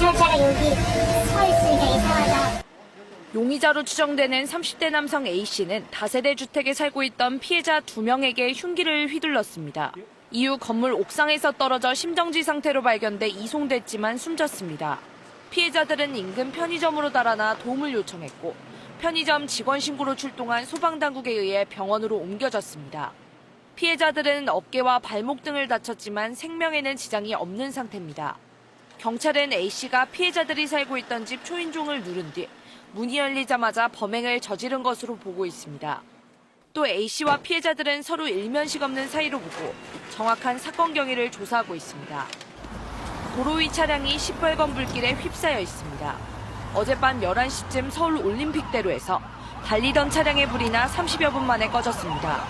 경찰차가 여기 서 있으니까 이상하다. 용의자로 추정되는 30대 남성 A씨는 다세대 주택에 살고 있던 피해자 2명에게 흉기를 휘둘렀습니다. 이후 건물 옥상에서 떨어져 심정지 상태로 발견돼 이송됐지만 숨졌습니다. 피해자들은 인근 편의점으로 달아나 도움을 요청했고 편의점 직원 신고로 출동한 소방당국에 의해 병원으로 옮겨졌습니다. 피해자들은 어깨와 발목 등을 다쳤지만 생명에는 지장이 없는 상태입니다. 경찰은 A씨가 피해자들이 살고 있던 집 초인종을 누른 뒤 문이 열리자마자 범행을 저지른 것으로 보고 있습니다. 또 A씨와 피해자들은 서로 일면식 없는 사이로 보고 정확한 사건 경위를 조사하고 있습니다. 도로 위 차량이 시뻘건 불길에 휩싸여 있습니다. 어젯밤 11시쯤 서울 올림픽대로에서 달리던 차량의 불이 나 30여 분 만에 꺼졌습니다.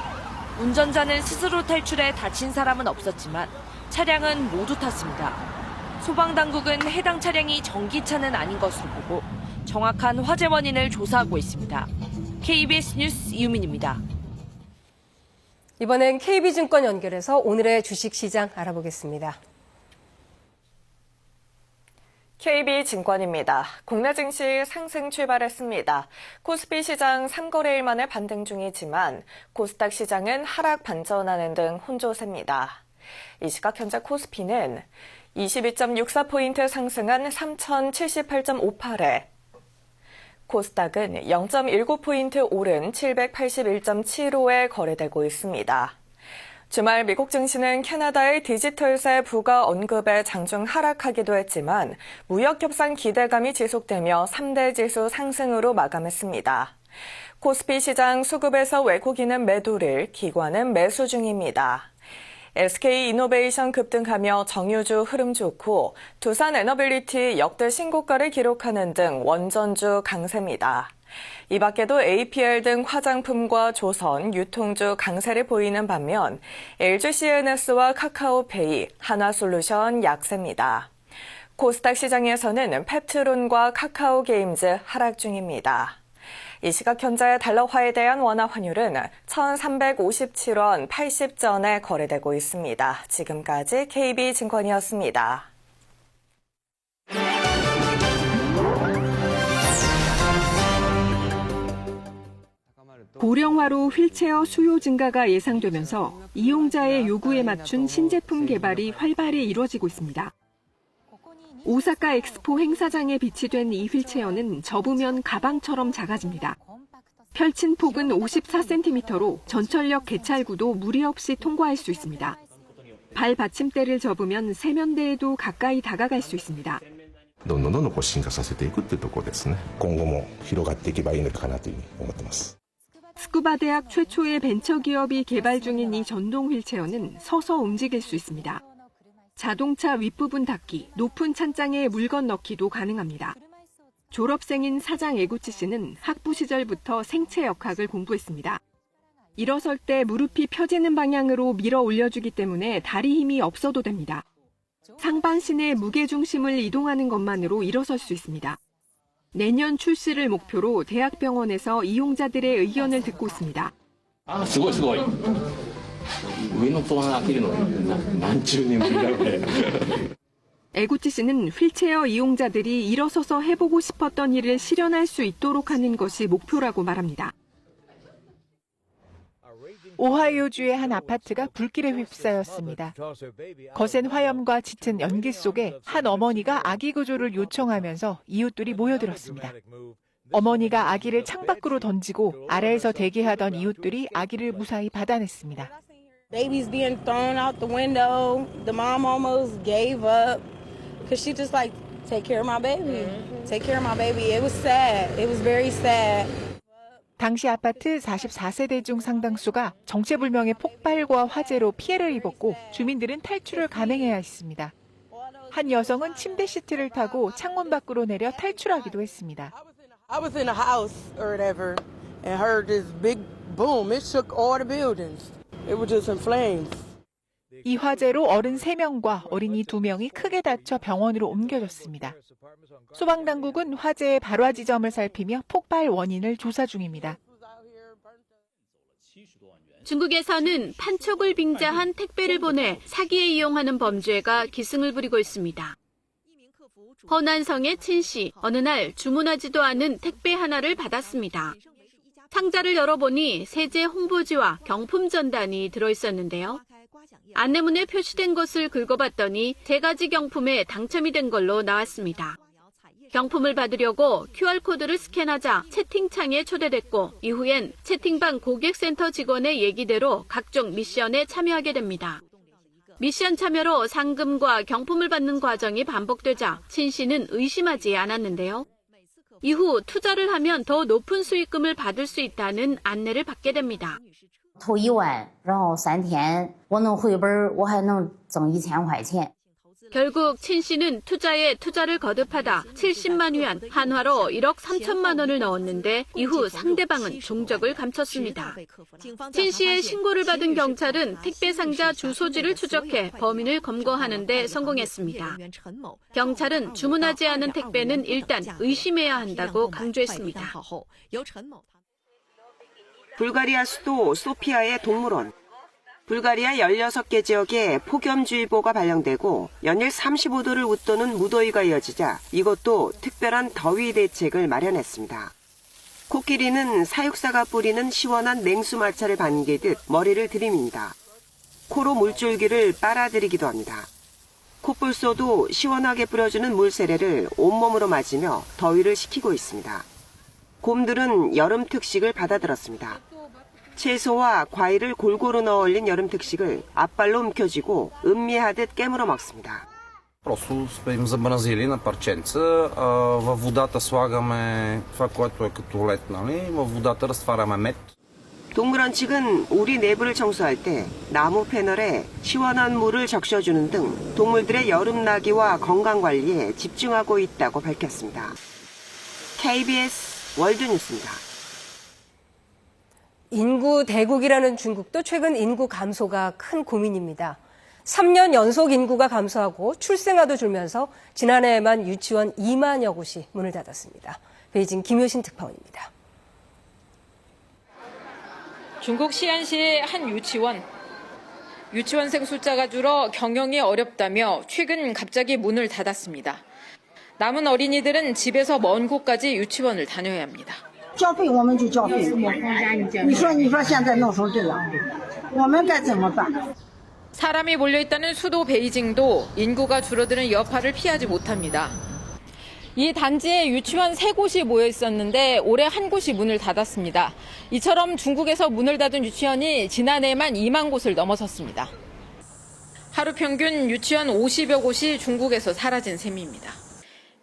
운전자는 스스로 탈출해 다친 사람은 없었지만 차량은 모두 탔습니다. 소방당국은 해당 차량이 전기차는 아닌 것으로 보고 정확한 화재 원인을 조사하고 있습니다. KBS 뉴스 이유민입니다. 이번엔 KB증권 연결해서 오늘의 주식시장 알아보겠습니다. KB증권입니다. 국내 증시 상승 출발했습니다. 코스피 시장 3거래일 만에 반등 중이지만 코스닥 시장은 하락 반전하는 등 혼조세입니다. 이 시각 현재 코스피는 22.64포인트 상승한 3,078.58에 코스닥은 0.19포인트 오른 781.75에 거래되고 있습니다. 주말 미국 증시는 캐나다의 디지털세 부과 언급에 장중 하락하기도 했지만 무역 협상 기대감이 지속되며 3대 지수 상승으로 마감했습니다. 코스피 시장 수급에서 외국인은 매도를, 기관은 매수 중입니다. SK이노베이션 급등하며 정유주 흐름 좋고 두산에너빌리티 역대 신고가를 기록하는 등 원전주 강세입니다. 이 밖에도 APL 등 화장품과 조선, 유통주 강세를 보이는 반면 LG CNS와 카카오페이, 한화솔루션 약세입니다. 코스닥 시장에서는 펩트론과 카카오게임즈 하락 중입니다. 이 시각 현재 달러화에 대한 원화 환율은 1,357원 80전에 거래되고 있습니다. 지금까지 KB증권이었습니다. 고령화로 휠체어 수요 증가가 예상되면서 이용자의 요구에 맞춘 신제품 개발이 활발히 이루어지고 있습니다. 오사카 엑스포 행사장에 비치된 이 휠체어는 접으면 가방처럼 작아집니다. 펼친 폭은 54cm로 전철역 개찰구도 무리 없이 통과할 수 있습니다. 발 받침대를 접으면 세면대에도 가까이 다가갈 수 있습니다. どんどん進化させていくっていうところですね。今後も広がっていけばいいのかなというふうに思ってます。 스쿠바 대학 최초의 벤처기업이 개발 중인 이 전동 휠체어는 서서 움직일 수 있습니다. 자동차 윗부분 닫기, 높은 찬장에 물건 넣기도 가능합니다. 졸업생인 사장 에구치 씨는 학부 시절부터 생체 역학을 공부했습니다. 일어설 때 무릎이 펴지는 방향으로 밀어 올려주기 때문에 다리 힘이 없어도 됩니다. 상반신의 무게중심을 이동하는 것만으로 일어설 수 있습니다. 내년 출시를 목표로 대학병원에서 이용자들의 의견을 듣고 있습니다. すごいすごい。上の戸穴開けるの何十年ぶりだろうね。 에구치 씨는 휠체어 이용자들이 일어서서 해보고 싶었던 일을 실현할 수 있도록 하는 것이 목표라고 말합니다. 오하이오주의 한 아파트가 불길에 휩싸였습니다. 거센 화염과 짙은 연기 속에 한 어머니가 아기 구조를 요청하면서 이웃들이 모여들었습니다. 어머니가 아기를 창밖으로 던지고 아래에서 대기하던 이웃들이 아기를 무사히 받아냈습니다. Babies being thrown out the window. The mom almost gave up because she just like, take care of my baby. Take care of my baby. It was sad. It was very sad. 당시 아파트 44세대 중 상당수가 정체불명의 폭발과 화재로 피해를 입었고 주민들은 탈출을 감행해야 했습니다. 한 여성은 침대 시트를 타고 창문 밖으로 내려 탈출하기도 했습니다. I was in a house or whatever and heard this big boom. It shook all the buildings. It was just in flames. 이 화재로 어른 3명과 어린이 2명이 크게 다쳐 병원으로 옮겨졌습니다. 소방당국은 화재의 발화 지점을 살피며 폭발 원인을 조사 중입니다. 중국에서는 판촉을 빙자한 택배를 보내 사기에 이용하는 범죄가 기승을 부리고 있습니다. 허난성의 친 씨, 어느 날 주문하지도 않은 택배 하나를 받았습니다. 상자를 열어보니 세제 홍보지와 경품 전단이 들어있었는데요. 안내문에 표시된 것을 긁어봤더니 3가지 경품에 당첨이 된 걸로 나왔습니다. 경품을 받으려고 QR코드를 스캔하자 채팅창에 초대됐고 이후엔 채팅방 고객센터 직원의 얘기대로 각종 미션에 참여하게 됩니다. 미션 참여로 상금과 경품을 받는 과정이 반복되자 친 씨는 의심하지 않았는데요. 이후 투자를 하면 더 높은 수익금을 받을 수 있다는 안내를 받게 됩니다. 投1万，然后3天我能回本，我还能挣1000块钱。 결국 친 씨는 투자에 투자를 거듭하다 70만 위안, 한화로 1억 3천만 원을 넣었는데 이후 상대방은 종적을 감췄습니다. 친 씨의 신고를 받은 경찰은 택배 상자 주소지를 추적해 범인을 검거하는 데 성공했습니다. 경찰은 주문하지 않은 택배는 일단 의심해야 한다고 강조했습니다. 불가리아 수도 소피아의 동물원. 불가리아 16개 지역에 폭염주의보가 발령되고 연일 35도를 웃도는 무더위가 이어지자 이것도 특별한 더위 대책을 마련했습니다. 코끼리는 사육사가 뿌리는 시원한 냉수마차를 반기듯 머리를 들이밉니다. 코로 물줄기를 빨아들이기도 합니다. 코뿔소도 시원하게 뿌려주는 물세례를 온몸으로 맞으며 더위를 식히고 있습니다. 곰들은 여름 특식을 받아들었습니다. 채소와 과일을 골고루 넣어 올린 여름 특식을 앞발로 움켜쥐고 음미하듯 깨물어 먹습니다. Просто им замразили на парченца, във водата слагаме това, което е като лед, нали? Във водата разтваряме мед. 동물원 측은 우리 내부를 청소할 때 나무 패널에 시원한 물을 적셔주는 등 동물들의 여름나기와 건강관리에 집중하고 있다고 밝혔습니다. KBS 월드뉴스입니다. 인구 대국이라는 중국도 최근 인구 감소가 큰 고민입니다. 3년 연속 인구가 감소하고 출생아도 줄면서 지난해에만 유치원 2만여 곳이 문을 닫았습니다. 베이징 김효신 특파원입니다. 중국 시안시의 한 유치원생 숫자가 줄어 경영이 어렵다며 최근 갑자기 문을 닫았습니다. 남은 어린이들은 집에서 먼 곳까지 유치원을 다녀야 합니다. 사람이 몰려있다는 수도 베이징도 인구가 줄어드는 여파를 피하지 못합니다. 이 단지에 유치원 3곳이 모여 있었는데 올해 한 곳이 문을 닫았습니다. 이처럼 중국에서 문을 닫은 유치원이 지난해에만 2만 곳을 넘어섰습니다. 하루 평균 유치원 50여 곳이 중국에서 사라진 셈입니다.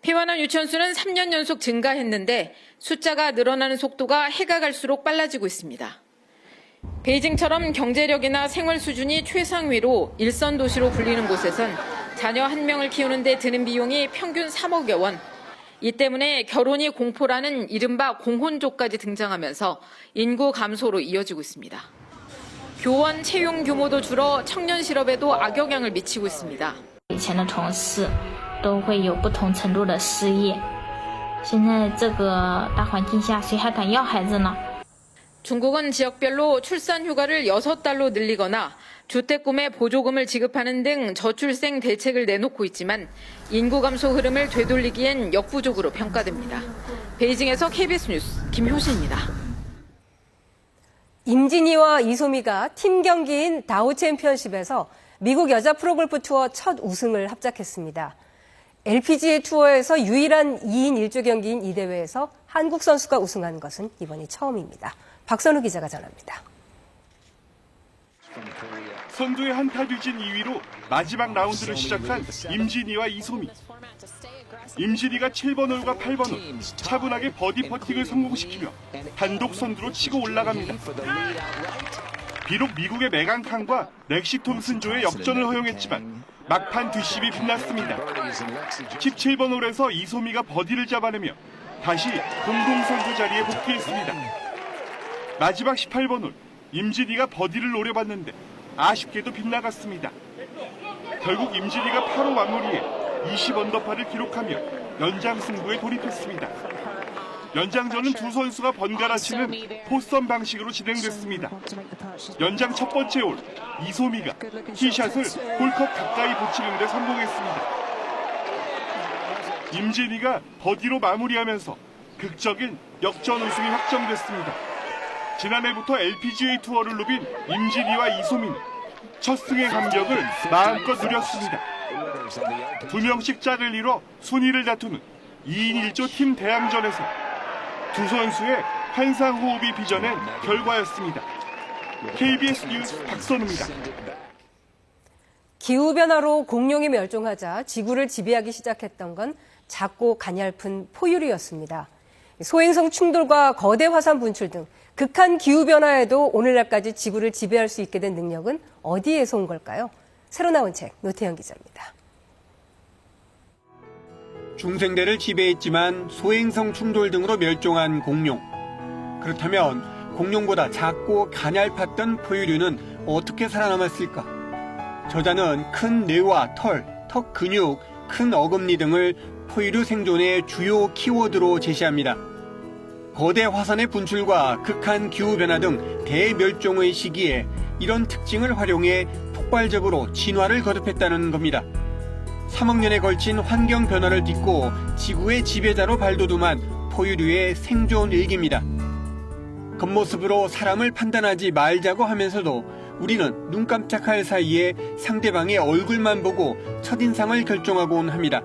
폐원한 유치원 수는 3년 연속 증가했는데 숫자가 늘어나는 속도가 해가 갈수록 빨라지고 있습니다. 베이징처럼 경제력이나 생활 수준이 최상위로 일선 도시로 불리는 곳에선 자녀 1명을 키우는 데 드는 비용이 평균 3억여 원. 이 때문에 결혼이 공포라는 이른바 공혼족까지 등장하면서 인구 감소로 이어지고 있습니다. 교원 채용 규모도 줄어 청년 실업에도 악영향을 미치고 있습니다. 以前的城市都会有不同程度的失业，现在这个大环境下，谁还敢要孩子呢？ 중국은 지역별로 출산 휴가를 6달로 늘리거나 주택 구매 보조금을 지급하는 등 저출생 대책을 내놓고 있지만 인구 감소 흐름을 되돌리기엔 역부족으로 평가됩니다. 베이징에서 KBS 뉴스 김효신입니다. 임진희와 이소미가 팀 경기인 다우 챔피언십에서 미국 여자 프로골프 투어 첫 우승을 합작했습니다. LPGA 투어에서 유일한 2인 1조 경기인 이 대회에서 한국 선수가 우승한 것은 이번이 처음입니다. 박선우 기자가 전합니다. 선두의 한타 뒤진 2위로 마지막 라운드를 시작한 임진희와 이소미. 임진희가 7번 홀과 8번 홀 차분하게 버디 퍼팅을 성공시키며 단독 선두로 치고 올라갑니다. 비록 미국의 메간 칸과 렉시 톰슨조의 역전을 허용했지만 막판 뒷심이 빛났습니다. 17번 홀에서 이소미가 버디를 잡아내며 다시 공동선두 자리에 복귀했습니다. 마지막 18번 홀 임진희가 버디를 노려봤는데 아쉽게도 빗나갔습니다. 결국 임진희가 8호 마무리에 20언더파를 기록하며 연장 승부에 돌입했습니다. 연장전은 두 선수가 번갈아 치는 포섬 방식으로 진행됐습니다. 연장 첫 번째 홀 이소미가 티샷을 홀컵 가까이 붙이는 데 성공했습니다. 임진희가 버디로 마무리하면서 극적인 역전 우승이 확정됐습니다. 지난해부터 LPGA 투어를 누빈 임진희와 이소민, 첫 승의 감격을 마음껏 누렸습니다. 2명씩 짝을 이뤄 순위를 다투는 2인 1조 팀 대항전에서 두 선수의 환상호흡이 빚어낸 결과였습니다. KBS 뉴스 박선우입니다. 기후변화로 공룡이 멸종하자 지구를 지배하기 시작했던 건 작고 가냘픈 포유류였습니다. 소행성 충돌과 거대 화산 분출 등 극한 기후변화에도 오늘날까지 지구를 지배할 수 있게 된 능력은 어디에서 온 걸까요? 새로 나온 책 노태현 기자입니다. 중생대를 지배했지만 소행성 충돌 등으로 멸종한 공룡. 그렇다면 공룡보다 작고 가냘팠던 포유류는 어떻게 살아남았을까? 저자는 큰 뇌와 털, 턱 근육, 큰 어금니 등을 포유류 생존의 주요 키워드로 제시합니다. 거대 화산의 분출과 극한 기후변화 등 대멸종의 시기에 이런 특징을 활용해 폭발적으로 진화를 거듭했다는 겁니다. 3억 년에 걸친 환경 변화를 딛고 지구의 지배자로 발돋움한 포유류의 생존 일기입니다. 겉모습으로 사람을 판단하지 말자고 하면서도 우리는 눈 깜짝할 사이에 상대방의 얼굴만 보고 첫인상을 결정하곤 합니다.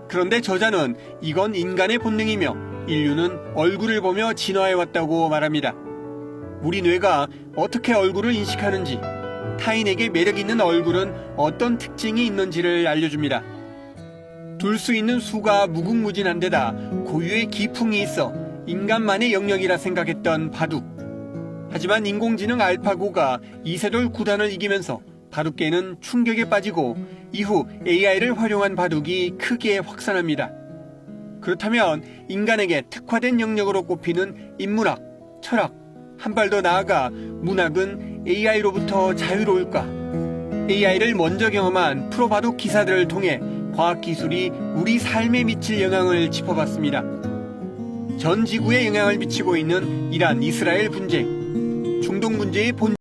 그런데 저자는 이건 인간의 본능이며 인류는 얼굴을 보며 진화해왔다고 말합니다. 우리 뇌가 어떻게 얼굴을 인식하는지, 타인에게 매력 있는 얼굴은 어떤 특징이 있는지를 알려줍니다. 둘 수 있는 수가 무궁무진한 데다 고유의 기풍이 있어 인간만의 영역이라 생각했던 바둑. 하지만 인공지능 알파고가 이세돌 9단을 이기면서 바둑계는 충격에 빠지고 이후 AI를 활용한 바둑이 크게 확산합니다. 그렇다면 인간에게 특화된 영역으로 꼽히는 인문학, 철학, 한 발 더 나아가 문학은 AI로부터 자유로울까? AI를 먼저 경험한 프로바둑 기사들을 통해 과학기술이 우리 삶에 미칠 영향을 짚어봤습니다. 전 지구에 영향을 미치고 있는 이란 이스라엘 분쟁, 중동 문제의 본